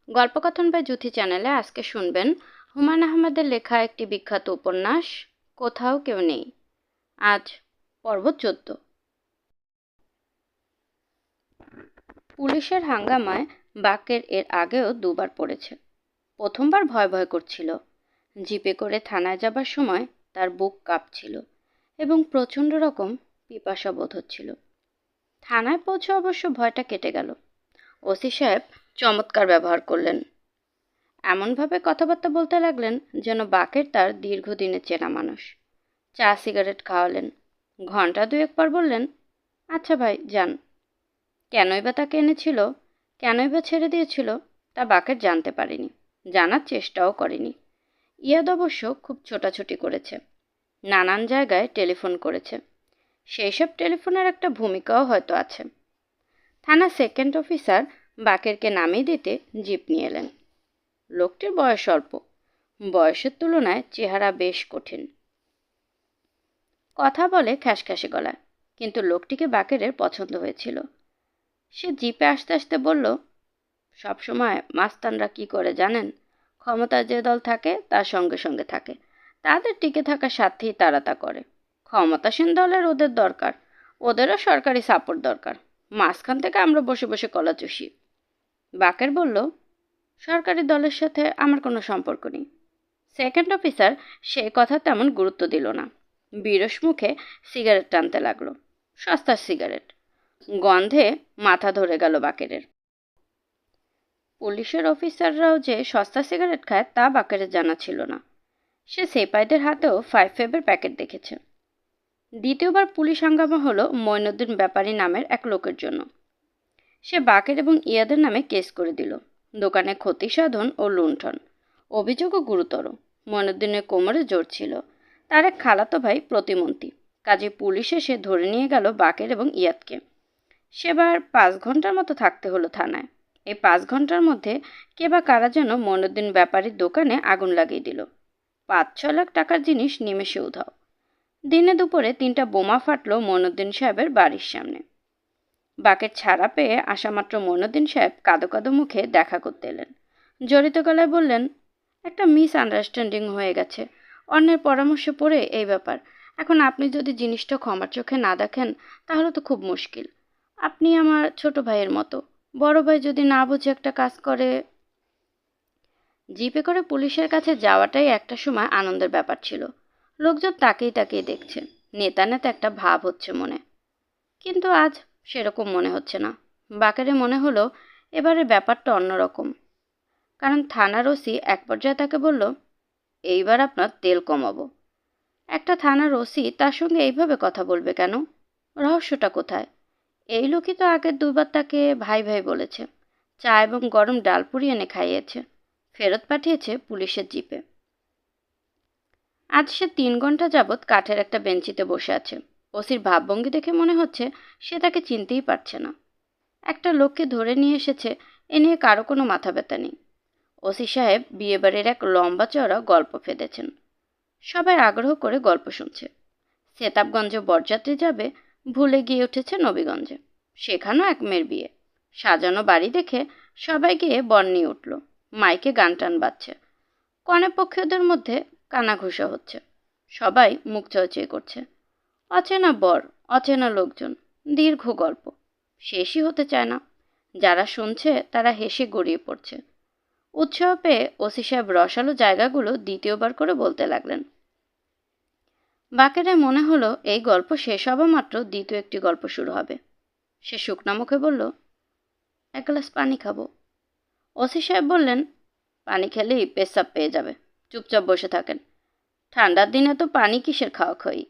গল্পকথন by Juthi চ্যানেলে আজকে শুনবেন হুমায়ুন আহমেদের লেখা একটি বিখ্যাত উপন্যাস কোথাও কেউ নেই। আজ পর্ব 14। পুলিশের হাঙ্গামায় বাকের এর আগেও দুবার পড়েছে। প্রথমবার ভয় ভয় করছিল। জিপে করে থানায় যাবার সময় তার বুক কাঁপছিল এবং প্রচণ্ড রকম পিপাসা বোধ হচ্ছিল। থানায় পৌঁছে অবশ্য ভয়টা কেটে গেল। ওসি সাহেব চমৎকার ব্যবহার করলেন। এমনভাবে কথাবার্তা বলতে লাগলেন যেন বাকের তার দীর্ঘদিনের চেনা মানুষ। চা সিগারেট খাওয়ালেন। ঘন্টা দুয়েক পর বললেন, আচ্ছা ভাই যান। কেনই বা তাকে এনেছিল, কেনই বা ছেড়ে দিয়েছিল, তা বাকের জানতে পারেনি, জানার চেষ্টাও করেনি। ইয়াদ অবশ্য খুব ছোটাছুটি করেছে, নানান জায়গায় টেলিফোন করেছে। সেই সব টেলিফোনের একটা ভূমিকাও হয়তো আছে। থানা সেকেন্ড অফিসার বাকেরকে নামিয়ে দিতে জিপ নিয়ে এলেন। লোকটির বয়স অল্প, বয়সের তুলনায় চেহারা বেশ কঠিন। কথা বলে খ্যাসখ্যাসে গলায়, কিন্তু লোকটিকে বাকেরের পছন্দ হয়েছিল। সে জিপে আসতে আসতে বলল, সবসময় মাস্তানরা কি করে জানেন, ক্ষমতার যে দল থাকে তার সঙ্গে সঙ্গে থাকে, তাদের টিকে থাকার স্বার্থেই তারা তা করে। ক্ষমতাসীন দলের ওদের দরকার, ওদেরও সরকারি সাপোর্ট দরকার। মাঝখান থেকে আমরা বসে বসে কলা চুষি। বাকের বলল, সরকারি দলের সাথে আমার কোনো সম্পর্ক নেই। সেকেন্ড অফিসার সে কথা তেমন গুরুত্ব দিল না। বিরস মুখে সিগারেট টানতে লাগলো। সস্তার সিগারেট। গন্ধে মাথা ধরে গেল বাকেরের। পুলিশের অফিসাররাও যে সস্তা সিগারেট খায় তা বাকেরের জানা ছিল না। সে সেপাইদের হাতেও 5 ফেবের প্যাকেট দেখেছে। দ্বিতীয়বার পুলিশ হাঙ্গামা হলো মঈনুদ্দিন ব্যাপারী নামের এক লোকের জন্য। সে বাকের এবং ইয়াদের নামে কেস করে দিল, দোকানে ক্ষতি সাধন ও লুণ্ঠন। অভিযোগও গুরুতর। মঈনুদ্দিনের কোমরে জোর ছিল। তার এক খালাতো ভাই প্রতিমন্ত্রী। কাজে পুলিশ এসে ধরে নিয়ে গেল বাকের এবং ইয়াদকে। সেবার 5 ঘন্টার মতো থাকতে হলো থানায়। এই 5 ঘন্টার মধ্যে কে বা কারা যেন মঈনুদ্দিন ব্যাপারীর দোকানে আগুন লাগিয়ে দিল। 5-6 লাখ টাকার জিনিস নিমেষে উধাও। দিনে দুপুরে 3টা বোমা ফাটল মঈনুদ্দিন সাহেবের বাড়ির সামনে। বাকের ছাড়া পেয়ে আসামাত্র মঈনুদ্দিন সাহেব কাঁদো কাঁদো মুখে দেখা করতে এলেন। জড়িত গলায় বললেন, একটা মিস আন্ডারস্ট্যান্ডিং হয়ে গেছে, অন্যের পরামর্শে পড়ে এই ব্যাপার। এখন আপনি যদি জিনিসটা ক্ষমার চোখে না দেখেন তাহলে তো খুব মুশকিল। আপনি আমার ছোট ভাইয়ের মতো, বড় ভাই যদি না বুঝে একটা কাজ করে। জিপে করে পুলিশের কাছে যাওয়াটাই একটা সময় আনন্দের ব্যাপার ছিল। লোকজন তাকেই তাকিয়ে দেখছে, নেতা নেতা একটা ভাব হচ্ছে মনে। কিন্তু আজ সেরকম মনে হচ্ছে না। বাকেরে মনে হলো এবারের ব্যাপারটা অন্যরকম। কারণ থানার ওসি এক পর্যায়ে তাকে বলল, এইবার আপনার তেল কমাবো। একটা থানার ওসি তার সঙ্গে এইভাবে কথা বলবে কেন? রহস্যটা কোথায়? এই লোকই তো আগের দুবার তাকে ভাই ভাই বলেছে, চা এবং গরম ডাল পুরি এনে খাইয়েছে, ফেরত পাঠিয়েছে পুলিশের জিপে। আজ সে 3 ঘন্টা যাবৎ কাঠের একটা বেঞ্চিতে বসে আছে। ওসির ভাবভঙ্গি দেখে মনে হচ্ছে সে তাকে চিনতেই পারছে না। একটা লোককে ধরে নিয়ে এসেছে, এ নিয়ে কারো কোনো মাথা ব্যথা নেই। ওসি সাহেব বিয়েবাড়ির এক লম্বা চড়া গল্প ফেঁদেছেন। সবাই আগ্রহ করে গল্প শুনছে। সেতাবগঞ্জে বরযাত্রী যাবে, ভুলে গিয়ে উঠেছে নবীগঞ্জে। সেখানেও এক মেয়ের বিয়ে। সাজানো বাড়ি দেখে সবাই গিয়ে বর নিয়ে উঠল। মাইকে গান টান বাজছে। কনে পক্ষীয়দের মধ্যে কানাঘুষা হচ্ছে। সবাই মুখ চৌচিয়ে করছে। অচেনা বর, অচেনা লোকজন, দীর্ঘ গল্প, শেষই হতে চায় না। যারা শুনছে তারা হেসে গড়িয়ে পড়ছে। উৎসাহ পেয়ে ওসি সাহেব রসালো জায়গাগুলো দ্বিতীয়বার করে বলতে লাগলেন। বাকেরে মনে হলো এই গল্প শেষ হওয়া মাত্র দ্বিতীয় একটি গল্প শুরু হবে। সে শুকনা মুখে বলল, 1 গ্লাস পানি খাবো। ওসি সাহেব বললেন, পানি খেলেই পেশাব পেয়ে যাবে, চুপচাপ বসে থাকেন। ঠান্ডার দিনে তো পানি কিসের খাওয়া খাই।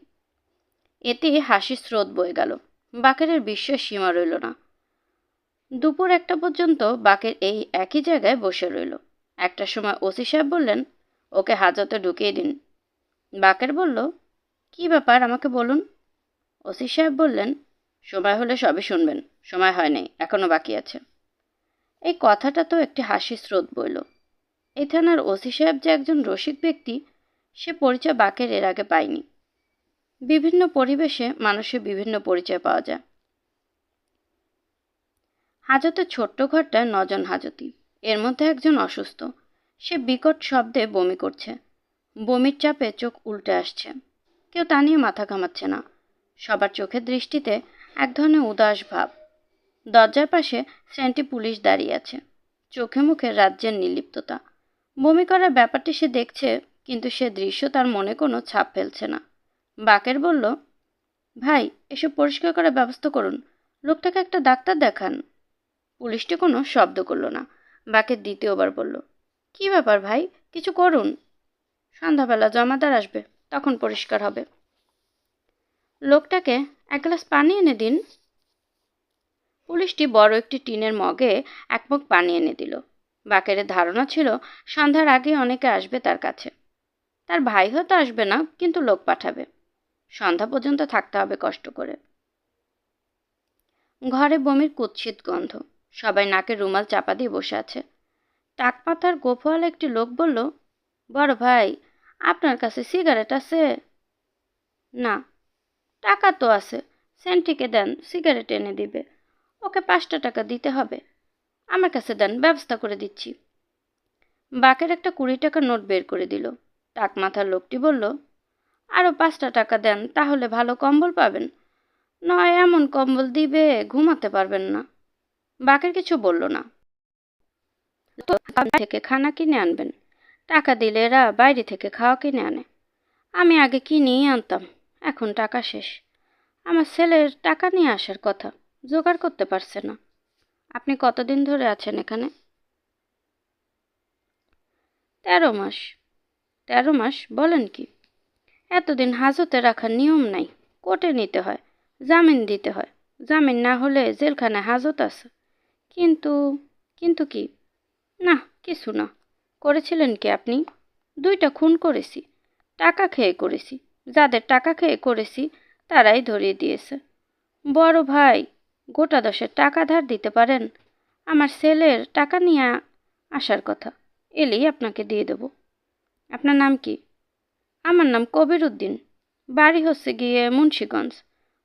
এতে হাসির স্রোত বয়ে গেল। বাকেরের বিস্ময়ের সীমা রইল না। দুপুর 1টা পর্যন্ত বাকের এই একই জায়গায় বসে রইল। একটার সময় ওসি সাহেব বললেন, ওকে হাজতে ঢুকিয়ে দিন। বাকের বলল, কি ব্যাপার আমাকে বলুন। ওসি সাহেব বললেন, সময় হলে সবই শুনবেন, সময় হয় নাই, এখনো বাকি আছে। এই কথাটা তো একটি হাসির স্রোত বইল। এই থানার ওসি সাহেব যে একজন রসিক ব্যক্তি, সে পরিচয় বাকের এর আগে পায়নি। বিভিন্ন পরিবেশে মানুষের বিভিন্ন পরিচয় পাওয়া যায়। হাজতের ছোট্ট ঘরটায় 9 জন হাজতি। এর মধ্যে একজন অসুস্থ। সে বিকট শব্দে বমি করছে। বমির চাপে চোখ উল্টে আসছে। কেউ তা নিয়ে মাথা ঘামাচ্ছে না। সবার চোখের দৃষ্টিতে এক ধরনের উদাস ভাব। দরজার পাশে সেন্টি পুলিশ দাঁড়িয়ে আছে। চোখে মুখে রাজ্যের নির্লিপ্ততা। বমি করার ব্যাপারটি সে দেখছে, কিন্তু সে দৃশ্য তার মনে কোনো ছাপ ফেলছে না। বাকের বলল, ভাই, এসব পরিষ্কার করার ব্যবস্থা করুন। লোকটাকে একটা ডাক্তার দেখান। পুলিশটি কোনো শব্দ করল না। বাকের দ্বিতীয়বার বলল, কি ব্যাপার ভাই, কিছু করুন। সন্ধ্যাবেলা জমাদার আসবে, তখন পরিষ্কার হবে। লোকটাকে এক গ্লাস পানি এনে দিন। পুলিশটি বড় একটি টিনের মগে এক মগ পানি এনে দিল। বাকের ধারণা ছিল সন্ধ্যার আগে অনেকে আসবে তার কাছে। তার ভাই হয়তো আসবে না, কিন্তু লোক পাঠাবে। সন্ধ্যা পর্যন্ত থাকতে হবে কষ্ট করে। ঘরে বমির কুৎসিত গন্ধ। সবাই নাকে রুমাল চাপা দিয়ে বসে আছে। টাকমাথার গোফওয়ালা একটি লোক বলল, বড় ভাই, আপনার কাছে সিগারেট আছে? না। টাকা তো আছে, সেন্টিকে দেন, সিগারেট এনে দিবে। ওকে 5টা টাকা দিতে হবে। আমার কাছে দেন, ব্যবস্থা করে দিচ্ছি। বাকের একটা 20 টাকার নোট বের করে দিল। টাকমাথার লোকটি বলল, আরও 5টা টাকা দেন, তাহলে ভালো কম্বল পাবেন। নয় এমন কম্বল দিবে ঘুমাতে পারবেন না। বাকের কিছু বলল না। থেকে খানা কিনে আনবেন। টাকা দিলে এরা বাইরে থেকে খাওয়া কিনে আনে। আমি আগে কিনেই আনতাম, এখন টাকা শেষ। আমার ছেলের টাকা নিয়ে আসার কথা, জোগাড় করতে পারছে না। আপনি কতদিন ধরে আছেন এখানে? 13 মাস। 13 মাস বলেন কি? এতদিন হাজতে রাখার নিয়ম নাই, কোর্টে নিতে হয়, জামিন দিতে হয়। জামিন না হলে জেলখানায় হাজত আছে। কিন্তু কিন্তু কি? না, কিছু না। করেছিলেন কি আপনি? 2টা খুন করেছি, টাকা খেয়ে করেছি। যাদের টাকা খেয়ে করেছি তারাই ধরিয়ে দিয়েছে। বড় ভাই, গোটা 10 টাকা ধার দিতে পারেন? আমার ছেলের টাকা নিয়ে আসার কথা, এলেই আপনাকে দিয়ে দেব। আপনার নাম কি? আমার নাম কবির উদ্দিন। বাড়ি হচ্ছে গিয়ে মুন্সিগঞ্জ।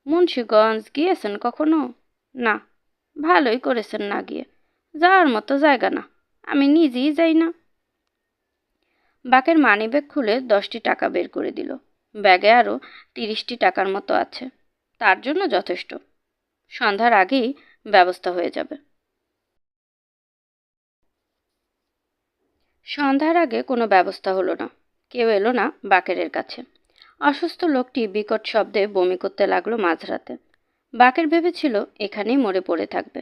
মুন্সিগঞ্জ গিয়েছেন কখনো? না। ভালোই করেছেন না গিয়ে, যাওয়ার মতো জায়গা না। আমি নিজেই যাই না। বাকের মানিব্যাগ খুলে 10টি টাকা বের করে দিল। ব্যাগে আরও 30টি টাকার মতো আছে। তার জন্য যথেষ্ট। সন্ধ্যার আগেই ব্যবস্থা হয়ে যাবে। সন্ধ্যার আগে কোনো ব্যবস্থা হলো না। কেউ এলো না বাকেরের কাছে। অসুস্থ লোকটি বিকট শব্দে বমি করতে লাগলো মাঝরাতে। বাকের ভেবেছিল এখানেই মরে পড়ে থাকবে।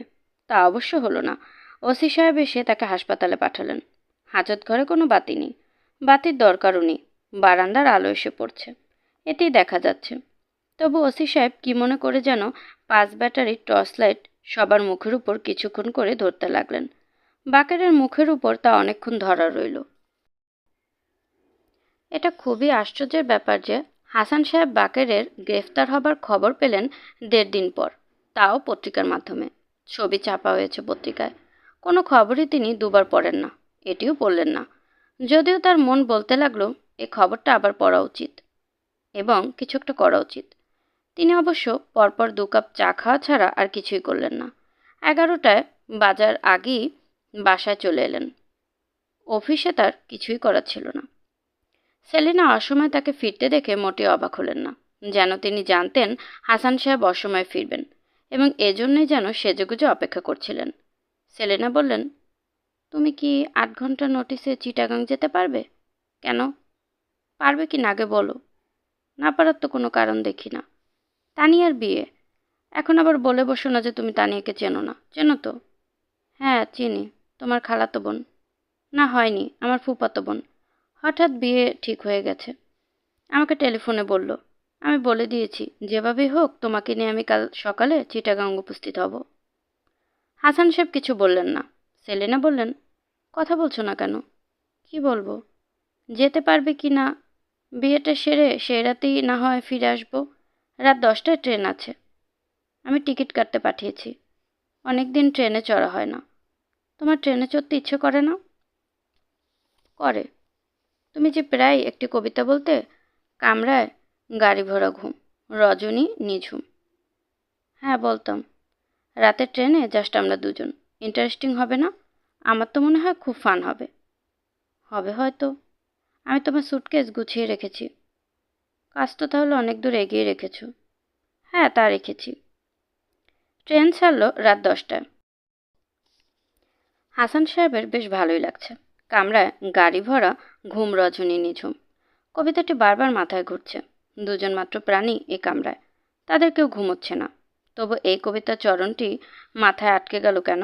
তা অবশ্য হলো না। ওসি সাহেব এসে তাকে হাসপাতালে পাঠালেন। হাজত ঘরে কোনো বাতি নেই, বাতির দরকারও নেই। বারান্দার আলো এসে পড়ছে, এটি দেখা যাচ্ছে। তবু ওসি সাহেব কি মনে করে যেন 5 ব্যাটারির টর্চ লাইট সবার মুখের উপর কিছুক্ষণ করে ধরতে লাগলেন। বাকেরের মুখের উপর তা অনেকক্ষণ ধরা রইল। এটা খুবই আশ্চর্যের ব্যাপার যে হাসান সাহেব বাকেরের গ্রেফতার হবার খবর পেলেন 1.5 দিন পর, তাও পত্রিকার মাধ্যমে। ছবি চাপা হয়েছে পত্রিকায়। কোনো খবরই তিনি দুবার পড়েন না, এটিও পড়লেন না। যদিও তার মন বলতে লাগলো এই খবরটা আবার পড়া উচিত এবং কিছু একটা করা উচিত। তিনি অবশ্য পরপর 2 কাপ চা খাওয়া ছাড়া আর কিছুই করলেন না। 11টায় বাজার আগেই বাসায় চলে এলেন। অফিসে তার কিছুই করার ছিল না। সেলিনা অসময়ে তাকে ফিরতে দেখে মোটেও অবাক হলেন না। যেন তিনি জানতেন হাসান সাহেব অসময়ে ফিরবেন এবং এজন্যই যেন সেজেগুজে অপেক্ষা করছিলেন। সেলিনা বললেন, তুমি কি 8 ঘন্টা নোটিসে চিটাগাং যেতে পারবে? কেন? পারবে কি না আগে বলো। না পারার তো কোনো কারণ দেখি না। তানিয়ার বিয়ে। এখন আবার বলে বসো না যে তুমি তানিয়াকে চেনো না। চেনো তো? হ্যাঁ, চিনি। তোমার খালাতো বোন। না, হয়নি, আমার ফুফাতো বোন। হঠাৎ বিয়ে ঠিক হয়ে গেছে। আমাকে টেলিফোনে বলল। আমি বলে দিয়েছি যেভাবেই হোক তোমাকে নিয়ে আমি কাল সকালে চিটাগাং উপস্থিত হব। হাসান সাহেব কিছু বললেন না। সেলিনা বললেন, কথা বলছো না কেন? কি বলবো? যেতে পারবে কি না? বিয়েটা সেরে সেই রাতেই না হয় ফিরে আসবো। রাত 10টায় ট্রেন আছে। আমি টিকিট কাটতে পাঠিয়েছি। অনেক দিন ট্রেনে চড়া হয় না। তোমার ট্রেনে চড়তে ইচ্ছে করে না? করে। তুমি যে প্রায় একটি কবিতা বলতে, কামরায় গাড়ি ভরা ঘুম, রজনী নিঝুম। হ্যাঁ, বলতাম। রাতের ট্রেনে জাস্ট আমরা দুজন। ইন্টারেস্টিং হবে না? আমার তো মনে হয় খুব ফান হবে। হবে হয়তো। আমি তোমার সুটকেস গুছিয়ে রেখেছি। কাজ তো তাহলে অনেক দূর এগিয়ে রেখেছো। হ্যাঁ, তা রেখেছি। ট্রেন ছাড়লো রাত 10টায়। হাসান সাহেবের বেশ ভালোই লাগছে। কামরায় গাড়ি ভরা ঘুম রজনী নিঝুম। কবিতাটি বারবার মাথায় ঘুরছে। দুজন মাত্র প্রাণী এ কামরায়, তাদের কেউ ঘুমোচ্ছে না। তবু এই কবিতার চরণটি মাথায় আটকে গেল কেন?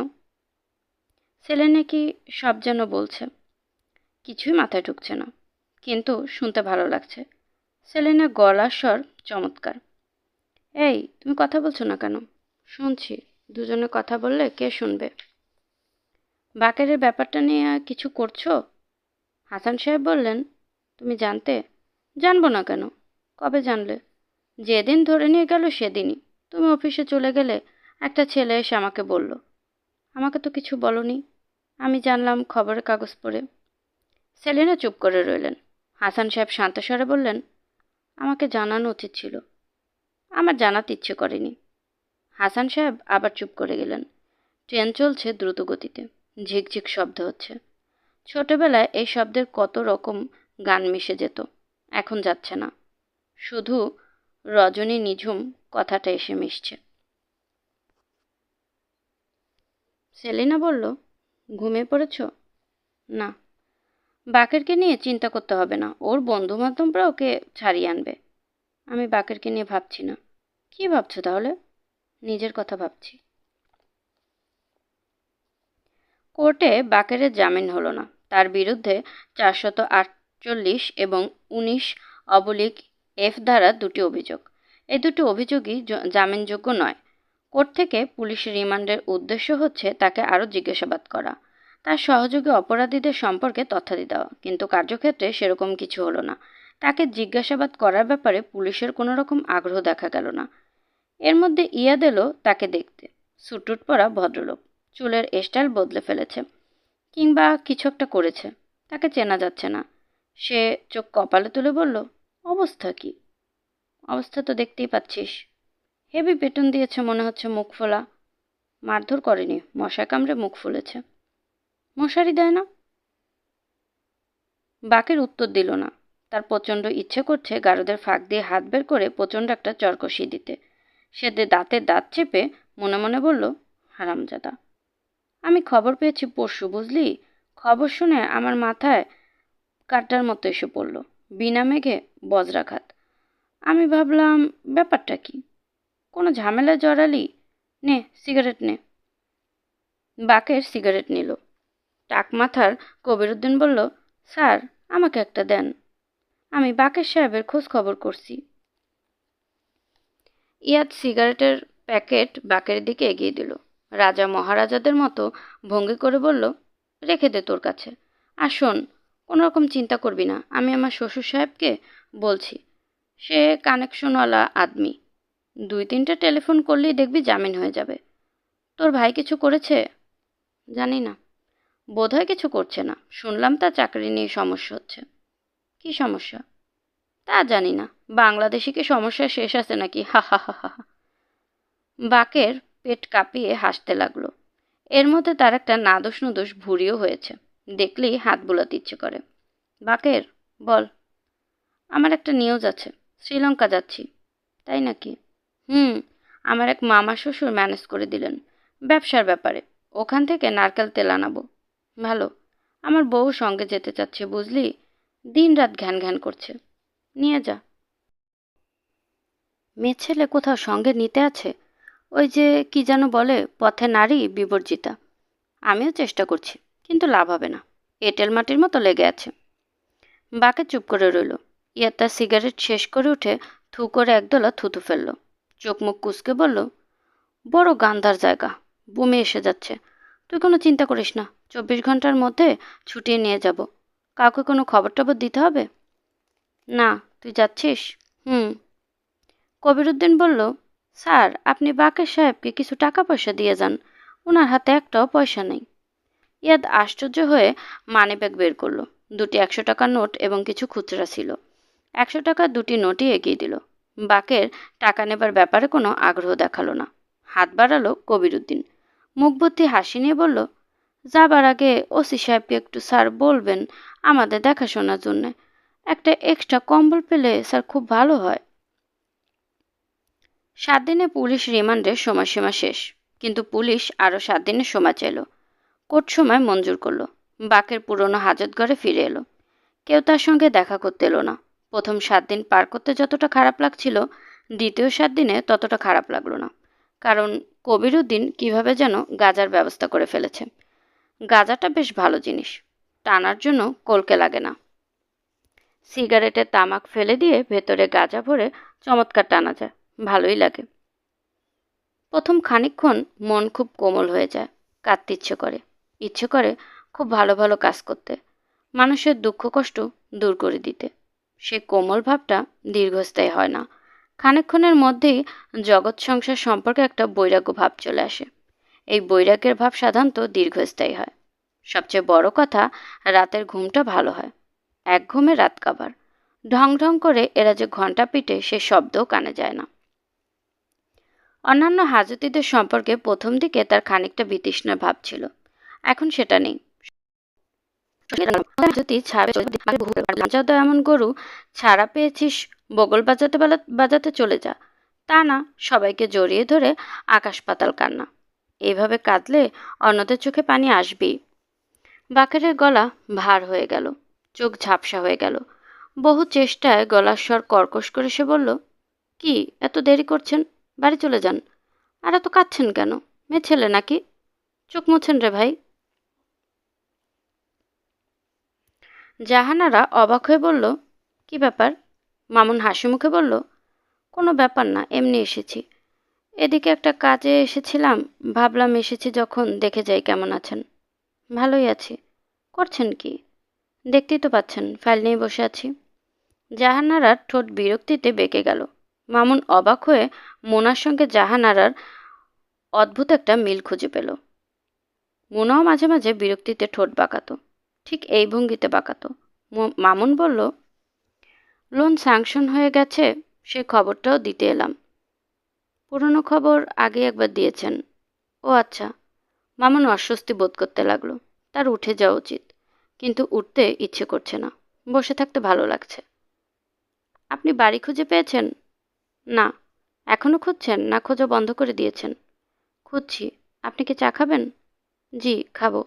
ছেলে নাকি সব যেন বলছে। কিছুই মাথায় ঢুকছে না, কিন্তু শুনতে ভালো লাগছে। সেলেনার গলার স্বর চমৎকার। এই, তুমি কথা বলছো না কেন? শুনছি। দুজনে কথা বললে কে শুনবে? বাকেরের ব্যাপারটা নিয়ে কিছু করছো? হাসান সাহেব বললেন, তুমি জানতে? জানবো না কেন? কবে জানলে? যেদিন ধরে নিয়ে গেল সেদিনই। তুমি অফিসে চলে গেলে একটা ছেলে এসে আমাকে বলল। আমাকে তো কিছু বলনি। আমি জানলাম খবরের কাগজ পড়ে। সেলিনা চুপ করে রইলেন। হাসান সাহেব শান্ত স্বরে বললেন, আমাকে জানানো উচিত ছিল। আমার জানাতে ইচ্ছে করেনি। হাসান সাহেব আবার চুপ করে গেলেন। ট্রেন চলছে দ্রুত গতিতে। ঝিকঝিক শব্দ হচ্ছে। ছোটবেলায় এই শব্দের কত রকম গান মিশে যেত, এখন যাচ্ছে না। শুধু রজনী নিঝুম কথাটা এসে মিশছে। সেলিনা বলল, ঘুমিয়ে পড়েছ? না। বাকেরকে নিয়ে চিন্তা করতে হবে না, ওর বন্ধু বান্ধবরা ওকে ছাড়িয়ে আনবে। আমি বাকেরকে নিয়ে ভাবছি না। কি ভাবছো তাহলে? নিজের কথা ভাবছি। কোর্টে বাকেরের জামিন হলো না। তার বিরুদ্ধে 448 এবং 19/F ধারা দুটি অভিযোগ। এই দুটি অভিযোগই জামিনযোগ্য নয়। কোর্ট থেকে পুলিশ রিমান্ডের উদ্দেশ্য হচ্ছে তাকে আরও জিজ্ঞাসাবাদ করা, তার সহযোগী অপরাধীদের সম্পর্কে তথ্যাদি দেওয়া। কিন্তু কার্যক্ষেত্রে সেরকম কিছু হলো না। তাকে জিজ্ঞাসাবাদ করার ব্যাপারে পুলিশের কোনো রকম আগ্রহ দেখা গেল না। এর মধ্যে ইয়াদ এলো তাকে দেখতে। স্যুট পরা ভদ্রলোক, চুলের স্টাইল বদলে ফেলেছে, কিংবা কিছু একটা করেছে। তাকে চেনা যাচ্ছে না। সে চোখ কপালে তুলে বলল, অবস্থা কি? অবস্থা তো দেখতেই পাচ্ছিস। হেভি পেটন দিয়েছে মনে হচ্ছে, মুখ ফোলা। মারধর করেনি, মশায় কামড়ে মুখ ফুলেছে। মশারি দেয় না? বাকের উত্তর দিল না। তার প্রচণ্ড ইচ্ছে করছে গারদের ফাঁক দিয়ে হাত বের করে প্রচণ্ড একটা চর কষিয়ে দিতে। সে দাঁতে দাঁত চেপে মনে মনে বলল, হারামজাদা। আমি খবর পেয়েছি পরশু, বুঝলি? খবর শুনে আমার মাথায় কাঁটার মতো এসে পড়ল। বিনা মেঘে বজ্রাঘাত। আমি ভাবলাম, ব্যাপারটা কি? কোনো ঝামেলায় জড়ালি? নে সিগারেট নে। বাকের সিগারেট নিল। টাক মাথার কবিরউদ্দিন বলল, স্যার, আমাকে একটা দেন। আমি বাকের সাহেবের খোঁজ খবর করছি। ইয়াদ সিগারেটের প্যাকেট বাকের দিকে এগিয়ে দিল। রাজা মহারাজাদের মতো ভঙ্গি করে বলল, রেখে দে তোর কাছে। আর শোন, কোনো রকম চিন্তা করবি না। আমি আমার শ্বশুর সাহেবকে বলছি। সে কানেকশনওয়ালা আদমি। 2-3টে টেলিফোন করলেই দেখবি জামিন হয়ে যাবে। তোর ভাই কিছু করেছে? জানি না। বোধহয় কিছু করছে না। শুনলাম তার চাকরি নিয়ে সমস্যা হচ্ছে। কি সমস্যা? তা জানি না। বাংলাদেশে কি সমস্যা শেষ আছে নাকি? হা হা হা হা। বাকের পেট কাঁপিয়ে হাসতে লাগলো। এর মধ্যে তার একটা নাদোষ নুদোষ ভুঁড়িও হয়েছে। দেখলেই হাত বুলাতে ইচ্ছে করে। বাকের, বল। আমার একটা নিউজ আছে। শ্রীলঙ্কা যাচ্ছি। তাই নাকি? হুম। আমার এক মামা শ্বশুর ম্যানেজ করে দিলেন ব্যবসার ব্যাপারে। ওখান থেকে নারকেল তেল আনাবো। ভালো। আমার বউ সঙ্গে যেতে চাচ্ছে, বুঝলি? দিন রাত ঘ্যান ঘ্যান করছে। নিয়ে যা। মেয়ে ছেলে কোথাও সঙ্গে নিতে আছে? ওই যে কি যেন বলে, পথে নারী বিবর্জিতা। আমিও চেষ্টা করছি, কিন্তু লাভ হবে না। এঁটেল মাটির মতো লেগে আছে। বাকে চুপ করে রইল। ইয়া তার সিগারেট শেষ করে উঠে থু করে একদলা থুতু ফেলল। চোখ মুখ কুঁচকে বলল, বড় গান্ধার জায়গা। বমি এসে যাচ্ছে। তুই কোনো চিন্তা করিস না। 24 ঘন্টার মধ্যে ছুটিয়ে নিয়ে যাব। কাউকে কোনো খবর টবর দিতে হবে? না। তুই যাচ্ছিস? হুম। কবিরউদ্দিন বলল, স্যার, আপনি বাকের সাহেবকে কিছু টাকা পয়সা দিয়ে যান। ওনার হাতে একটাও পয়সা নেই। ইয়াদ আশ্চর্য হয়ে মানিব্যাগ বের করলো। 2টি 100 টাকার নোট এবং কিছু খুচরা ছিল। 100 টাকার 2টি নোটই এগিয়ে দিল। বাকের টাকা নেবার ব্যাপারে কোনো আগ্রহ দেখালো না। হাত বাড়ালো কবিরউদ্দিন। মুখ ভর্তি হাসি নিয়ে বলল, যাবার আগে ওসি সাহেবকে একটু স্যার বলবেন আমাদের দেখাশোনার জন্য। একটা এক্সট্রা কম্বল পেলে স্যার খুব ভালো হয়। 7 দিনে পুলিশ রিমান্ডের সময়সীমা শেষ, কিন্তু পুলিশ আরও 7 দিনের সময় চাইল। কোর্ট সময় মঞ্জুর করলো। বাকের পুরনো হাজতঘরে ফিরে এলো। কেউ তার সঙ্গে দেখা করতে এলো না। প্রথম 7 দিন পার করতে যতটা খারাপ লাগছিল, দ্বিতীয় 7 দিনে ততটা খারাপ লাগলো না। কারণ কবিরউদ্দিন কিভাবে যেন গাঁজার ব্যবস্থা করে ফেলেছে। গাঁজাটা বেশ ভালো জিনিস, টানার জন্য কলকে লাগে না। সিগারেটের তামাক ফেলে দিয়ে ভেতরে গাঁজা ভরে চমৎকার টানা যায়, ভালোই লাগে। প্রথম খানিকক্ষণ মন খুব কোমল হয়ে যায়, কাঁদতে ইচ্ছে করে খুব ভালো ভালো কাজ করতে, মানুষের দুঃখ কষ্ট দূর করে দিতে। সে কোমল ভাবটা দীর্ঘস্থায়ী হয় না। খানিকক্ষণের মধ্যেই জগৎ সংসার সম্পর্কে একটা বৈরাগ্য ভাব চলে আসে। এই বৈরাগ্যের ভাব সাধারণত দীর্ঘস্থায়ী হয়। সবচেয়ে বড় কথা, রাতের ঘুমটা ভালো হয়। এক ঘুমে রাত কাবার। ঢং ঢং করে এরা যে ঘণ্টা পিটে সে শব্দও কানে যায় না। অন্যান্য হাজতীদের সম্পর্কে প্রথম দিকে তার খানিকটা বিতৃষ্ণা ভাব ছিল, এখন সেটা নেই। এমন গরু ছাড়া পেয়েছিস, বগল বাজাতে বাজাতে চলে যা। তা না, সবাইকে জড়িয়ে ধরে আকাশ পাতাল কান্না। এইভাবে কাঁদলে অন্যদের চোখে পানি আসবেই। বাকেরের গলা ভার হয়ে গেল, চোখ ঝাপসা হয়ে গেল। বহু চেষ্টায় গলার স্বর কর্কশ করে সে বলল, কি এত দেরি করছেন? বাড়ি চলে যান। আর এত কাঁদছেন কেন? মেয়ে ছেলে নাকি? চোখ মুছেন রে ভাই। জাহানারা অবাক হয়ে বলল, কি ব্যাপার? মামুন হাসি মুখে বলল, কোনো ব্যাপার না, এমনি এসেছি। এদিকে একটা কাজে এসেছিলাম, ভাবলাম এসেছি যখন দেখে যাই কেমন আছেন। ভালোই আছি। করছেন কি? দেখতেই তো পাচ্ছেন, ফাইল নিয়ে বসে আছি। জাহানারার ঠোঁট বিরক্তিতে বেঁকে গেল। মামুন অবাক হয়ে মোনার সঙ্গে জাহানারার অদ্ভুত একটা মিল খুঁজে পেল। মোনাও মাঝে মাঝে বিরক্তিতে ঠোঁট বাঁকাতো, ঠিক এই ভঙ্গিতে বাঁকাতো। মামুন বলল, লোন স্যাংশন হয়ে গেছে, সে খবরটাও দিতে এলাম। পুরনো খবর আগে একবার দিয়েছেন। ও আচ্ছা। মামুন অস্বস্তি বোধ করতে লাগলো। তার উঠে যাওয়া উচিত, কিন্তু উঠতে ইচ্ছে করছে না। বসে থাকতে ভালো লাগছে। আপনি বাড়ি খুঁজে পেয়েছেন? না। এখনো খুঁজছেন না খোঁজা বন্ধ করে দিয়েছেন? খুঁজছি। আপনি কি চা খাবেন? জি, খাবো।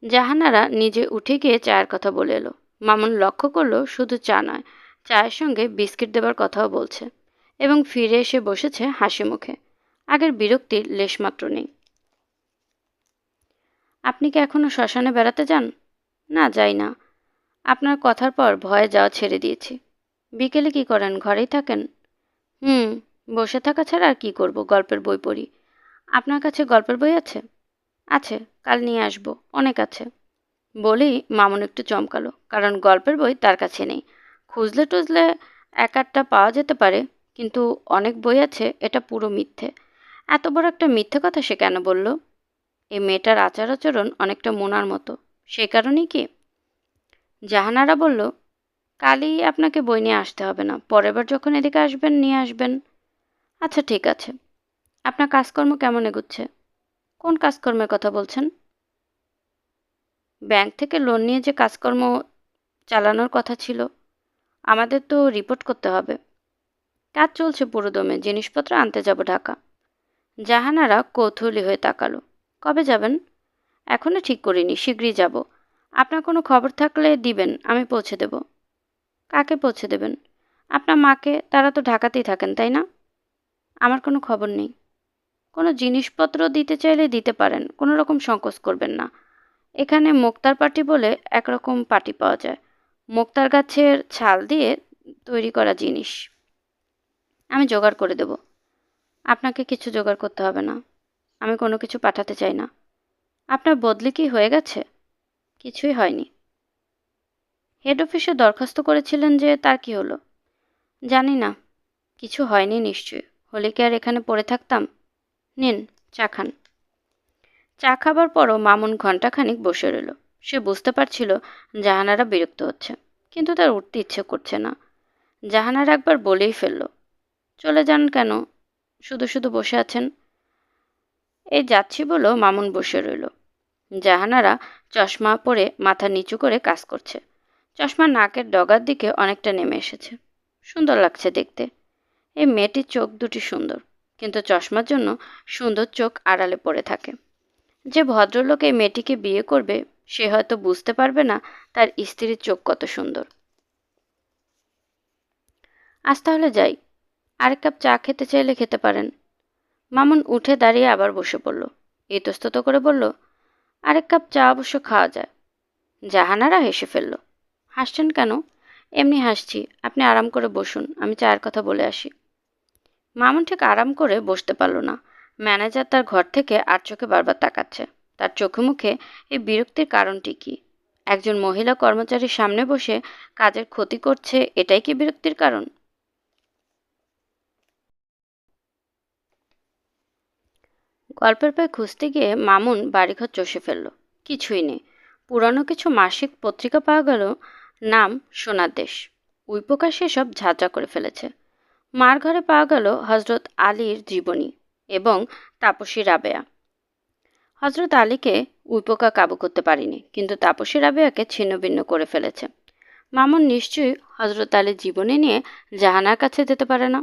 জাহানারা নিজে উঠে গিয়ে চায়ের কথা বলে এলো। মামুন লক্ষ্য করলো শুধু চা নয়, চায়ের সঙ্গে বিস্কিট দেবার কথাও বলছে, এবং ফিরে এসে বসেছে হাসি মুখে। আগের বিরক্তির লেশমাত্র নেই। আপনি কি এখনো শ্মশানে বেড়াতে যান? না, যাই না। আপনার কথার পর ভয়ে যাওয়া ছেড়ে দিয়েছি। বিকেলে কি করেন? ঘরেই থাকেন? হুম, বসে থাকা ছাড়া আর কি করব, গল্পের বই পড়ি। আপনার কাছে গল্পের বই আছে? আছে, কাল নিয়ে আসবো, অনেক আছে। বলেই মামুন একটু চমকালো, কারণ গল্পের বই তার কাছে নেই। খুঁজলে টুজলে এক আধটা পাওয়া যেতে পারে, কিন্তু অনেক বই আছে এটা পুরো মিথ্যে। এত বড় একটা মিথ্যে কথা সে কেন বলল? এই মেয়েটার আচার আচরণ অনেকটা মোনার মতো, সেই কারণেই কি? জাহানারা বলল, কালই আপনাকে বই নিয়ে আসতে হবে না, পরের বার যখন এদিকে আসবেন নিয়ে আসবেন। আচ্ছা ঠিক আছে। আপনার কাজকর্ম কেমন এগুচ্ছে? কোন কাজকর্মের কথা বলছেন? ব্যাংক থেকে লোন নিয়ে যে কাজকর্ম চালানোর কথা ছিল, আমাদের তো রিপোর্ট করতে হবে। কাজ চলছে পুরোদমে, জিনিসপত্র আনতে যাব ঢাকা। জাহানারা কৌতূহলী হয়ে তাকালো। কবে যাবেন? এখনো ঠিক করিনি, শীঘ্রই যাব। আপনার কোনো খবর থাকলে দিবেন, আমি পৌঁছে দেব। কাকে পৌঁছে দেবেন? আপনার মাকে, তারা তো ঢাকাতেই থাকেন, তাই না? আমার কোনো খবর নেই। কোনো জিনিসপত্র দিতে চাইলে দিতে পারেন, কোনো রকম সংকোচ করবেন না। এখানে মোক্তার পাটি বলে একরকম পাটি পাওয়া যায়, মোক্তার গাছের ছাল দিয়ে তৈরি করা জিনিস। আমি জোগাড় করে দেব। আপনাকে কিছু জোগাড় করতে হবে না। আমি কোনো কিছু পাঠাতে চাই না। আপনার বদলি কি হয়ে গেছে? কিছুই হয়নি। হেড অফিসে দরখাস্ত করেছিলেন যে, তার কি হলো? জানি না। কিছু হয়নি নিশ্চয়ই, হলে কি আর এখানে পড়ে থাকতাম? নিন, চা খান। চা খাবার পরও মামুন ঘণ্টাখানিক বসে রইল। সে বুঝতে পারছিল জাহানারা বিরক্ত হচ্ছে, কিন্তু তার উঠতে ইচ্ছে করছে না। জাহানারা একবার বলেই ফেলল, চলে যান কেন? শুধু শুধু বসে আছেন। এই যাচ্ছি বলেও মামুন বসে রইল। জাহানারা চশমা পরে মাথা নিচু করে কাজ করছে। চশমা নাকের ডগার দিকে অনেকটা নেমে এসেছে। সুন্দর লাগছে দেখতে। এই মেয়েটির চোখ দুটি সুন্দর, কিন্তু চশমার জন্য সুন্দর চোখ আড়ালে পড়ে থাকে। যে ভদ্রলোক এই মেয়েটিকে বিয়ে করবে সে হয়তো বুঝতে পারবে না তার স্ত্রীর চোখ কত সুন্দর। আজ তাহলে যাই, আরেক কাপ চা খেতে চাইলে খেতে পারেন। মামুন উঠে দাঁড়িয়ে আবার বসে পড়ল। ইতস্তত করে বলল, আরেক কাপ চা অবশ্য খাওয়া যায়। জাহানারা হেসে ফেলল। হাসছেন কেন? এমনি হাসছি, আপনি আরাম করে বসুন, আমি চায়ের কথা বলে আসি। মামুন ঠিক আরাম করে বসতে পারল না। ম্যানেজার তার ঘর থেকে আর চোখে বারবার তাকাচ্ছে। তার চোখে মুখে এই বিরক্তির কারণটি কি? একজন মহিলা কর্মচারীর সামনে বসে কাজের ক্ষতি করছে, এটাই কি বিরক্তির কারণ? গল্পের বই খুঁজতে গিয়ে মামুন বাড়িঘর চষে ফেলল। কিছুই নেই। পুরানো কিছু মাসিক পত্রিকা পাওয়া গেল, নাম সোনার দেশ। উইপোকা সেসব ঝাঁঝা করে ফেলেছে। মার ঘরে পাওয়া গেল হজরত আলীর জীবনী এবং তাপসী রাবেয়া। হজরত আলীকে উইপোকা কাবু করতে পারেনি, কিন্তু তাপসী রাবেয়াকে ছিন্নভিন্ন করে ফেলেছে। মামুন নিশ্চয়ই হজরত আলীর জীবনী নিয়ে জাহানার কাছে যেতে পারে না।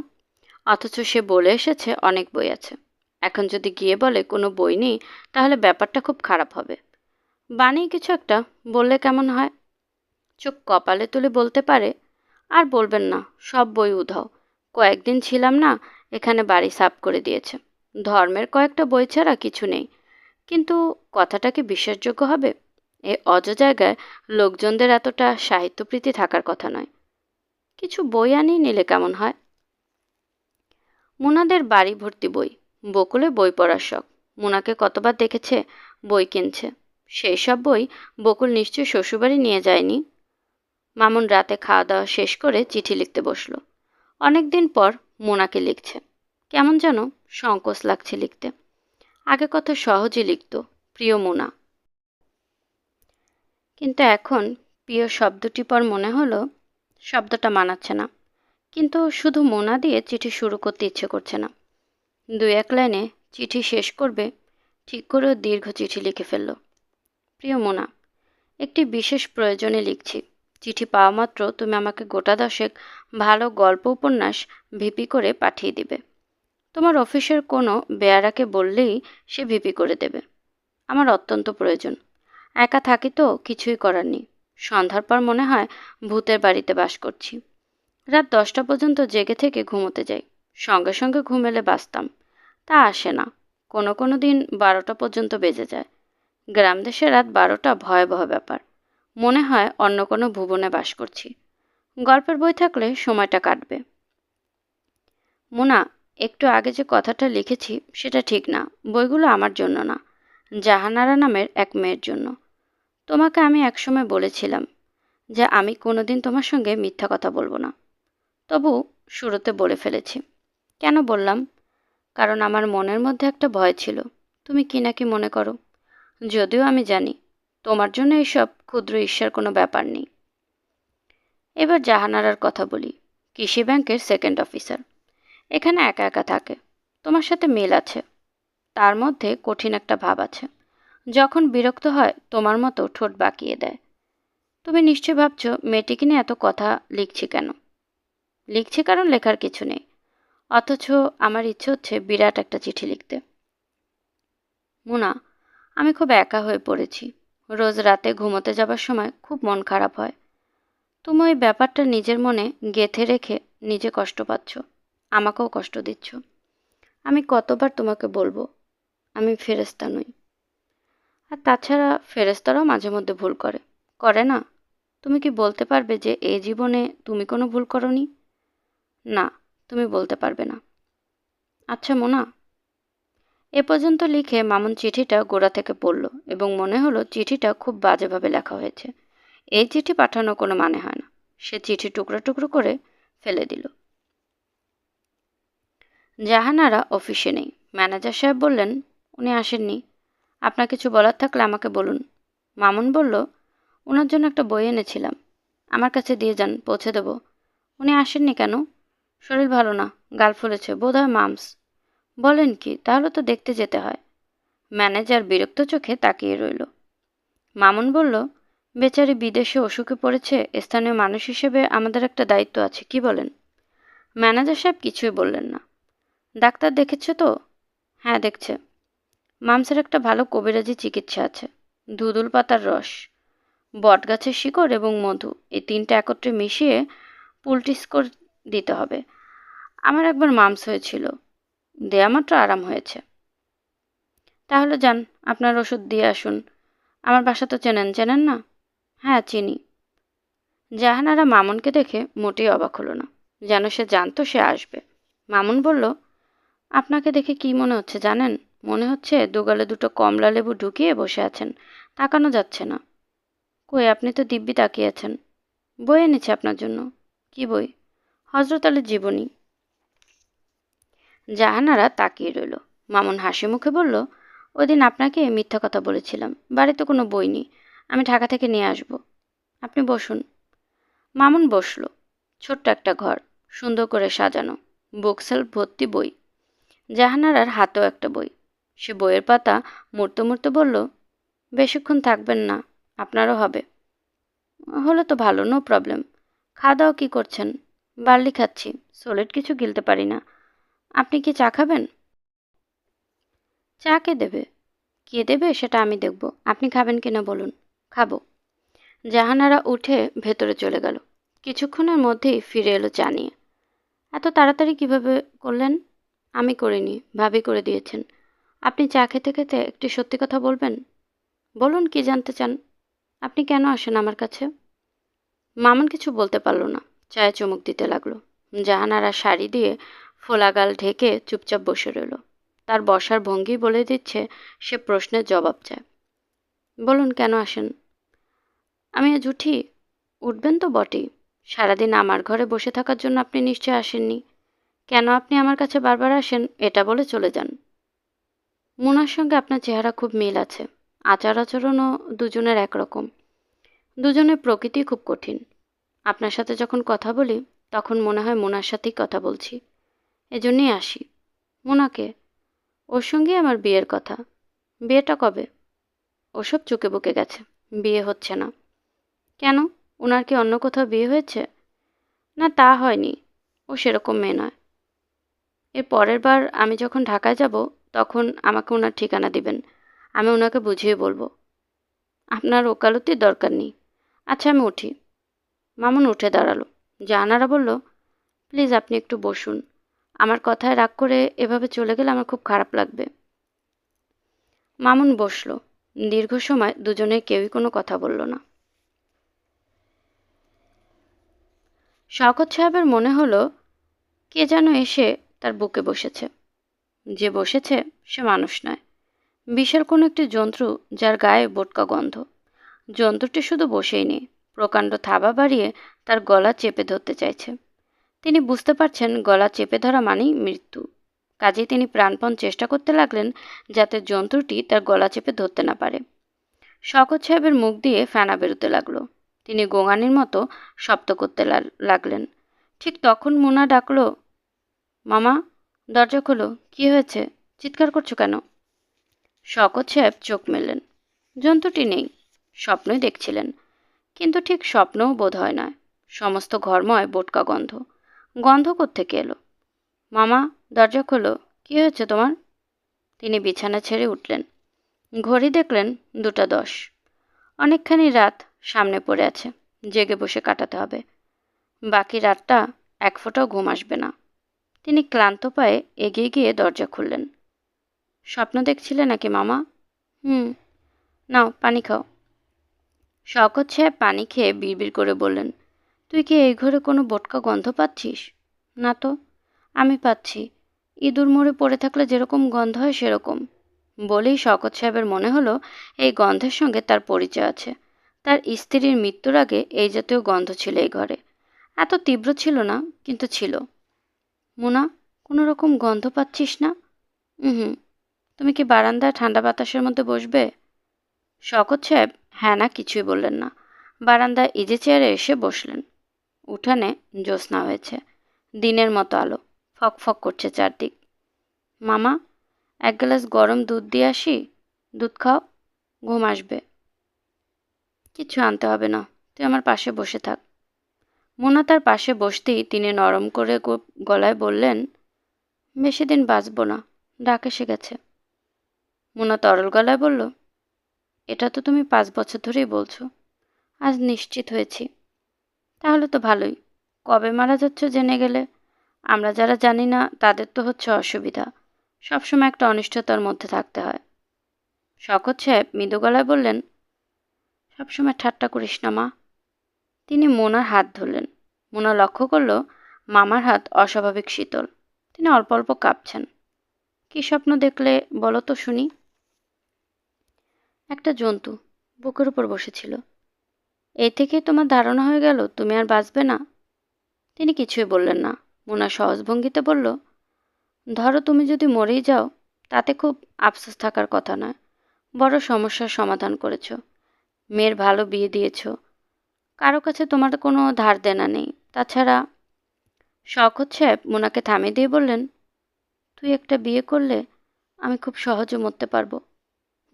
অথচ সে বলে এসেছে অনেক বই আছে। এখন যদি গিয়ে বলে কোনো বই নেই, তাহলে ব্যাপারটা খুব খারাপ হবে। বানিয়ে কিছু একটা বললে কেমন হয়? চোখ কপালে তুলে বলতে পারে, আর বলবেন না, সব বই উধাও। কয়েকদিন ছিলাম না, এখানে বাড়ি সাফ করে দিয়েছে। ধর্মের কয়েকটা বই ছাড়া কিছু নেই। কিন্তু কথাটা কি বিশ্বাসযোগ্য হবে? এ অজ জায়গায় লোকজনদের এতটা সাহিত্যপ্রীতি থাকার কথা নয়। কিছু বই আনিয়ে নিলে কেমন হয়? মুনাদের বাড়ি ভর্তি বই। বকুলে বই পড়ার শখ। মুনাকে কতবার দেখেছে বই কিনছে। সেই সব বই বকুল নিশ্চয়ই শ্বশুরবাড়ি নিয়ে যায়নি। মামুন রাতে খাওয়া দাওয়া শেষ করে চিঠি লিখতে বসলো। অনেক দিন পর মুনাকে লিখছে। কেমন যেন সংকোচ লাগছে লিখতে। আগে কত সহজে লিখত, প্রিয় মুনা। কিন্তু এখন প্রিয় শব্দটি পর মনে হলো শব্দটা মানাচ্ছে না। কিন্তু শুধু মোনা দিয়ে চিঠি শুরু করতে ইচ্ছে করছে না। দু এক লাইনে চিঠি শেষ করবে ঠিক করেও দীর্ঘ চিঠি লিখে ফেলল। প্রিয় মোনা, একটি বিশেষ প্রয়োজনে লিখছি। চিঠি পাওয়া মাত্র তুমি আমাকে গোটা দশেক ভালো গল্প উপন্যাস ভিপি করে পাঠিয়ে দিবে। তোমার অফিসের কোনো বেয়ারাকে বললেই সে ভিপি করে দেবে। আমার অত্যন্ত প্রয়োজন। একা থাকি তো কিছুই করার নেই। সন্ধ্যার পর মনে হয় ভূতের বাড়িতে বাস করছি। রাত 10টা পর্যন্ত জেগে থেকে ঘুমোতে যাই। সঙ্গে সঙ্গে ঘুম এলে বাঁচতাম, তা আসে না। কোনো কোনো দিন 12টা পর্যন্ত বেজে যায়। গ্রাম দেশে রাত 12টা ভয়াবহ ব্যাপার। মনে হয় অন্য কোনো ভুবনে বাস করছি। গল্পের বই থাকলে সময়টা কাটবে। মোনা, একটু আগে যে কথাটা লিখেছি সেটা ঠিক না। বইগুলো আমার জন্য না, জাহানারা নামের এক মেয়ের জন্য। তোমাকে আমি একসময় বলেছিলাম যে আমি কোনোদিন তোমার সঙ্গে মিথ্যা কথা বলবো না। তবু শুরুতে বলে ফেলেছি। কেন বললাম? কারণ আমার মনের মধ্যে একটা ভয় ছিল তুমি কি নাকি মনে করো। যদিও আমি জানি তোমার জন্য এইসব ক্ষুদ্র ঈর্ষার কোনো ব্যাপার নেই। এবার জাহানারার কথা বলি। কৃষি ব্যাংকের সেকেন্ড অফিসার। এখানে একা একা থাকে। তোমার সাথে মিল আছে, তার মধ্যে কঠিন একটা ভাব আছে। যখন বিরক্ত হয় তোমার মতো ঠোঁট বাঁকিয়ে দেয়। তুমি নিশ্চয় ভাবছো মেয়েটিকে নিয়ে এত কথা লিখছি কেন। লিখছি কারণ লেখার কিছু নেই। অথচ আমার ইচ্ছে হচ্ছে বিরাট একটা চিঠি লিখতে। মুনা, আমি খুব একা হয়ে পড়েছি। রোজ রাতে ঘুমোতে যাবার সময় খুব মন খারাপ হয়। তুমি ওই ব্যাপারটা নিজের মনে গেঁথে রেখে নিজে কষ্ট পাচ্ছ, আমাকেও কষ্ট দিচ্ছ। আমি কতবার তোমাকে বলবো আমি ফেরেশতা নই। আর তাছাড়া ফেরেশতারাও মাঝে মধ্যে ভুল করে, করে না? তুমি কি বলতে পারবে যে এই জীবনে তুমি কোনো ভুল করনি? না, তুমি বলতে পারবে না। আচ্ছা মোনা। এ পর্যন্ত লিখে মামুন চিঠিটা গোড়া থেকে পড়ল এবং মনে হলো চিঠিটা খুব বাজেভাবে লেখা হয়েছে। এই চিঠি পাঠানোর কোনো মানে হয় না। সে চিঠি টুকরো টুকরো করে ফেলে দিল। জাহানারা অফিসে নেই। ম্যানেজার সাহেব বললেন, উনি আসেননি। আপনার কিছু বলার থাকলে আমাকে বলুন। মামুন বলল, ওনার জন্য একটা বই এনেছিলাম, আমার কাছে দিয়ে যান, পৌঁছে দেব। উনি আসেননি কেন? শরীর ভালো না, গাল ফুলেছে, বোধহয় মামস। বলেন কি? তাহলে তো দেখতে যেতে হয়। ম্যানেজার বিরক্ত চোখে তাকিয়ে রইল। মামুন বলল, বেচারি বিদেশে অসুখে পড়েছে, স্থানীয় মানুষ হিসেবে আমাদের একটা দায়িত্ব আছে, কি বলেন? ম্যানেজার সাহেব কিছুই বললেন না। ডাক্তার দেখেছে তো? হ্যাঁ, দেখছে। মামসের একটা ভালো কবিরাজি চিকিৎসা আছে। ধুদুল পাতার রস, বটগাছের শিকড় এবং মধু, এই তিনটা একত্রে মিশিয়ে পোলটিস করে দিতে হবে। আমার একবার মামস হয়েছিল, দেয়া মাত্র আরাম হয়েছে। তাহলে যান, আপনার ওষুধ দিয়ে আসুন। আমার বাসা তো চেনেন না? হ্যাঁ, চিনি। জাহানারা মামুনকে দেখে মোটেই অবাক হলো না, যেন সে জানতো সে আসবে। মামুন বলল, আপনাকে দেখে কি মনে হচ্ছে জানেন? মনে হচ্ছে দুগালে দুটো কমলা লেবু ঢুকিয়ে বসে আছেন, তাকানো যাচ্ছে না। কই, আপনি তো দিব্যি তাকিয়ে আছেন। বই এনেছি আপনার জন্য। কি বই? হজরত আলীর জীবনী। জাহানারা তাকিয়ে রইল। মামুন হাসি মুখে বলল, ওই দিন আপনাকে মিথ্যা কথা বলেছিলাম, বাড়িতে কোনো বই নেই, আমি ঢাকা থেকে নিয়ে আসব। আপনি বসুন। মামুন বসল। ছোট্ট একটা ঘর, সুন্দর করে সাজানো, বুকশেলফ ভর্তি বই। জাহানারার হাতেও একটা বই। সে বইয়ের পাতা মুড়তে মুড়তে বলল, বেশিক্ষণ থাকবেন না, আপনারও হবে। হলে তো ভালো, নো প্রবলেম। খাওয়া দাওয়া কী করছেন? বার্লি খাচ্ছি, সলিড কিছু গিলতে পারি না। আপনি কি চা খাবেন? চা কে দেবে? কে দেবে সেটা আমি দেখব, আপনি খাবেন কিনা বলুন। খাবো। জাহানারা উঠে ভেতরে চলে গেল। কিছুক্ষণের মধ্যেই ফিরে এলো চা নিয়ে। এত তাড়াতাড়ি কিভাবে করলেন? আমি করিনি, ভাবি করে দিয়েছেন। আপনি চা খেতে খেতে একটি সত্যি কথা বলবেন? বলুন, কি জানতে চান? আপনি কেন আসেন আমার কাছে? মামুন কিছু বলতে পারল না, চায়ে চুমুক দিতে লাগলো। জাহানারা শাড়ি দিয়ে ফোলা গাল ঢেকে চুপচাপ বসে রইল। তার বসার ভঙ্গি বলে দিচ্ছে সে প্রশ্নের জবাব চায়। বলুন, কেন আসেন? আমি আজ উঠি? উঠবেন তো বটেই। সারাদিন আমার ঘরে বসে থাকার জন্য আপনি নিশ্চয় আসেননি। কেন আপনি আমার কাছে বারবার আসেন এটা বলে চলে যান। মুনার সঙ্গে আপনার চেহারা খুব মিল আছে, আচার আচরণও দুজনের একরকম। দুজনের প্রকৃতি খুব কঠিন। আপনার সাথে যখন কথা বলি তখন মনে হয় মুনার সাথেই কথা বলছি, এজন্যই আসি। মুনাকে? ওর সঙ্গেই আমার বিয়ের কথা। বিয়েটা কবে? ওসব চুকে বুকে গেছে, বিয়ে হচ্ছে না। কেন? ওনার কি অন্য কোথাও বিয়ে হয়েছে? না, তা হয়নি। ও সেরকম মেয়ে নয়। এর পরের বার আমি যখন ঢাকায় যাব তখন আমাকে ওনার ঠিকানা দিবেন, আমি ওনাকে বুঝিয়ে বলবো। আপনার ওকালতির দরকার নেই। আচ্ছা, আমি উঠি। মামুন উঠে দাঁড়ালো। জাহানারা বলল, প্লিজ আপনি একটু বসুন। আমার কথায় রাগ করে এভাবে চলে গেলে আমার খুব খারাপ লাগবে। মামুন বসল। দীর্ঘ সময় দুজনে কেউই কোনো কথা বলল না। শওকত সাহেবের মনে হলো কে যেন এসে তার বুকে বসেছে। যে বসেছে সে মানুষ নয়, বিশাল কোনো একটি জন্তু, যার গায়ে বোটকা গন্ধ। জন্তুটি শুধু বসেই নেই, প্রকাণ্ড থাবা বাড়িয়ে তার গলা চেপে ধরতে চাইছে। তিনি বুঝতে পারছেন গলা চেপে ধরা মানেই মৃত্যু। কাজেই তিনি প্রাণপণ চেষ্টা করতে লাগলেন যাতে জন্তুটি তার গলা চেপে ধরতে না পারে। শওকত সাহেবের মুখ দিয়ে ফেনা বেরোতে লাগলো। তিনি গোঙানির মতো শব্দ করতে লাগলেন। ঠিক তখন মুনা ডাকলো, মামা, দরজা খোলো। কি হয়েছে? চিৎকার করছো কেন? শওকত সাহেব চোখ মেললেন। জন্তুটি নেই, স্বপ্নই দেখছিলেন। কিন্তু ঠিক স্বপ্নও বোধ হয় নয়, সমস্ত ঘরময় বোটকা গন্ধ। গন্ধ কোত্থেকে এলো? মামা, দরজা খোলো। কি হয়েছে তোমার? তিনি বিছানা ছেড়ে উঠলেন। ঘড়ি দেখলেন 2টা 10। অনেকখানি রাত সামনে পড়ে আছে, জেগে বসে কাটাতে হবে। বাকি রাতটা এক ফোঁটাও ঘুম আসবে না। তিনি ক্লান্ত পায়ে এগিয়ে গিয়ে দরজা খুললেন। স্বপ্ন দেখছিলে নাকি মামা? হুম। নাও, পানি খাও। শওকত সাহেব পানি খেয়ে বিড়বিড় করে বললেন, তুই কি এই ঘরে কোনো বোটকা গন্ধ পাচ্ছিস? না তো। আমি পাচ্ছি। ইঁদুর মরে পড়ে থাকলে যেরকম গন্ধ হয় সেরকম। বলেই শওকত সাহেবের মনে হলো এই গন্ধের সঙ্গে তার পরিচয় আছে। তার স্ত্রীর মৃত্যুর আগে এই জাতীয় গন্ধ ছিল এই ঘরে। এত তীব্র ছিল না, কিন্তু ছিল। মুনা, কোনো রকম গন্ধ পাচ্ছিস না? হুম। তুমি কি বারান্দায় ঠান্ডা বাতাসের মধ্যে বসবে? শওকত সাহেব হ্যাঁ না কিছুই বললেন না। বারান্দায় ইজি চেয়ারে এসে বসলেন। উঠানে জ্যোৎস্না হয়েছে, দিনের মতো আলো, ফক ফক করছে চারদিক। মামা, এক গ্লাস গরম দুধ দিয়ে আসি? দুধ খাও, ঘুম আসবে। কিচ্ছু আনতে হবে না, তুই আমার পাশে বসে থাক। মোনা তার পাশে বসতেই তিনি নরম করে গলায় বললেন, বেশি দিন বাঁচব না, ডাক এসে গেছে। মোনা তরল গলায় বলল, এটা তো তুমি 5 বছর ধরেই বলছো, আজ নিশ্চিত হয়েছি। তাহলে তো ভালোই, কবে মারা যাচ্ছ জেনে গেলে আমরা যারা জানি না তাদের তো হচ্ছে অসুবিধা, সবসময় একটা অনিষ্টতার মধ্যে থাকতে হয়। শকত সাহেব মৃদু গলায় বললেন, সবসময় ঠাট্টা করিস না মা। তিনি মোনার হাত ধরলেন। মোনা লক্ষ্য করল মামার হাত অস্বাভাবিক শীতল, তিনি অল্প অল্প কাঁপছেন। কি স্বপ্ন দেখলে বলো তো শুনি। একটা জন্তু বুকের উপর বসেছিল। এই থেকেই তোমার ধারণা হয়ে গেল তুমি আর বাঁচবে না? তিনি কিছুই বললেন না। মোনা সহজ ভঙ্গিতে বলল, ধরো তুমি যদি মরেই যাও, তাতে খুব আফসোস থাকার কথা নয়, বড় সমস্যার সমাধান করেছ, মেয়ের ভালো বিয়ে দিয়েছ, কারো কাছে তোমার কোনো ধার দেনা নেই। তাছাড়া শওকত সাহেব মোনাকে থামিয়ে দিয়ে বললেন, তুই একটা বিয়ে করলে আমি খুব সহজে মরতে পারবো।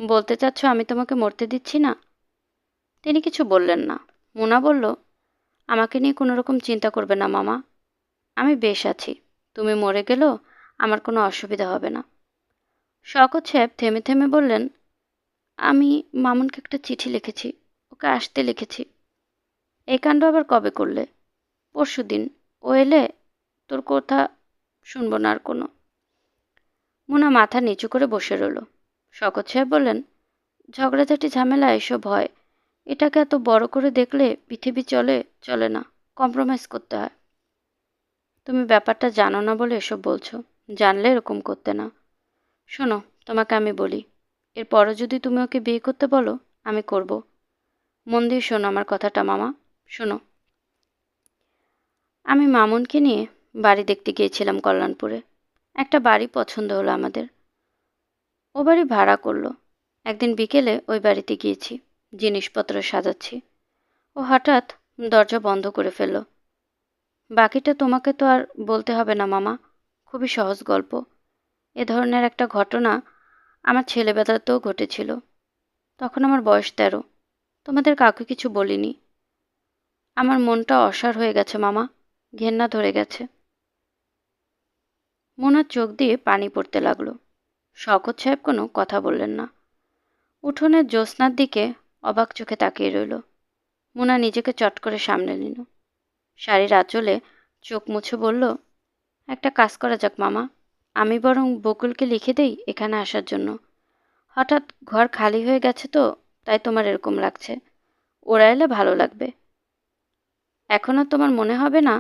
বলতে চাচ্ছ আমি তোমাকে মরতে দিচ্ছি না? তিনি কিছু বললেন না। মোনা বলল, আমাকে নিয়ে কোনো রকম চিন্তা করবে না মামা, আমি বেশ আছি। তুমি মরে গেলেও আমার কোনো অসুবিধা হবে না। শওকত সাহেব থেমে থেমে বললেন, আমি মামুনকে একটা চিঠি লিখেছি, ওকে আসতে লিখেছি। এই কাণ্ড আবার কবে করলে? পরশুদিন। ও এলে তোর কথা শুনবো না আর কোনো। মোনা মাথা নিচু করে বসে রইল। শওকত সাহেব বললেন, ঝগড়াঝাটি ঝামেলা এসব হয়, এটাকে এত বড় করে দেখলে পৃথিবী চলে চলে না, কম্প্রোমাইজ করতে হয়। তুমি ব্যাপারটা জানো না বলে এসব বলছো, জানলে এরকম করতে না। শোনো, তোমাকে আমি বলি, এরপরও যদি তুমি ওকে বিয়ে করতে বলো আমি করব। মন দিয়ে শোনো আমার কথাটা মামা, শোনো। আমি মামুনকে নিয়ে বাড়ি দেখতে গিয়েছিলাম কল্যাণপুরে। একটা বাড়ি পছন্দ হলো আমাদের। ও বাড়ি ভাড়া করলো। একদিন বিকেলে ওই বাড়িতে গিয়েছি, জিনিসপত্র সাজাচ্ছি। ও হঠাৎ দরজা বন্ধ করে ফেলল। বাকিটা তোমাকে তো আর বলতে হবে না মামা, খুবই সহজ গল্প। এ ধরনের একটা ঘটনা আমার ছেলেবেলাতেও ঘটেছিল। তখন আমার বয়স 13। তোমাদের কাউকে কিছু বলিনি। আমার মনটা অসাড় হয়ে গেছে মামা, ঘেন্না ধরে গেছে। মোনার চোখ দিয়ে পানি পড়তে লাগলো। শওকত সাহেব কোনো কথা বললেন না। উঠোনের জ্যোৎস্নার দিকে অবাক চোখে তাকিয়ে রইল। মোনা নিজেকে চট করে সামলে নিল। শাড়ির আঁচলে চোখ মুছে বলল, একটা কাজ করা যাক মামা, আমি বরং বকুলকে লিখে দেই এখানে আসার জন্য। হঠাৎ ঘর খালি হয়ে গেছে তো, তাই তোমার এরকম লাগছে। ওরা এলে ভালো লাগবে। এখন আর তোমার মনে হবে না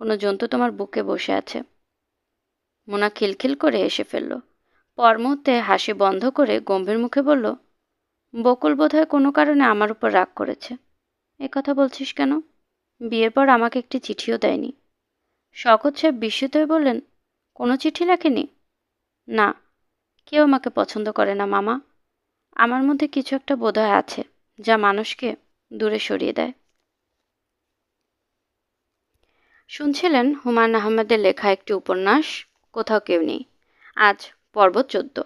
কোনো জন্তু তোমার বুকে বসে আছে। মোনা খিলখিল করে হেসে ফেলল। পর মুহূর্তে হাসি বন্ধ করে গম্ভীর মুখে বলল, বকুল বোধহয় কোনো কারণে আমার উপর রাগ করেছে। এ কথা বলছিস কেন? বিয়ের পর আমাকে একটি চিঠিও দেয়নি। শওকত সাহেব বিস্মিত হয়ে বললেন, কোনো চিঠি লেখেনি? না, কেউ আমাকে পছন্দ করে না মামা। আমার মধ্যে কিছু একটা বোধহয় আছে যা মানুষকে দূরে সরিয়ে দেয়। শুনছিলেন হুমায়ুন আহমেদের লেখা একটি উপন্যাস, কোথাও কেউ নেই। আজ পর্ব 14।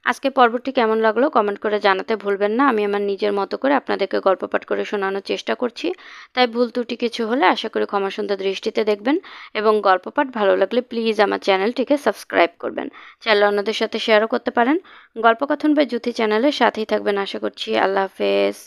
আজকে পর্বটি কেমন লাগলো কমেন্ট করে জানাতে ভুলবেন না। আমি আমার নিজের মতো করে আপনাদেরকে গল্প পাঠ করে শোনানোর চেষ্টা করছি, তাই ভুল ত্রুটি কিছু হলে আশা করি ক্ষমাসুন্দর দৃষ্টিতে দেখবেন। এবং গল্প পাঠ ভালো লাগলে প্লিজ আমার চ্যানেলটিকে সাবস্ক্রাইব করবেন। চ্যানেল অন্যদের সাথে শেয়ারও করতে পারেন। গল্পকথন বাই জুথি চ্যানেলের সাথেই থাকবেন আশা করছি। আল্লাহ হাফেজ।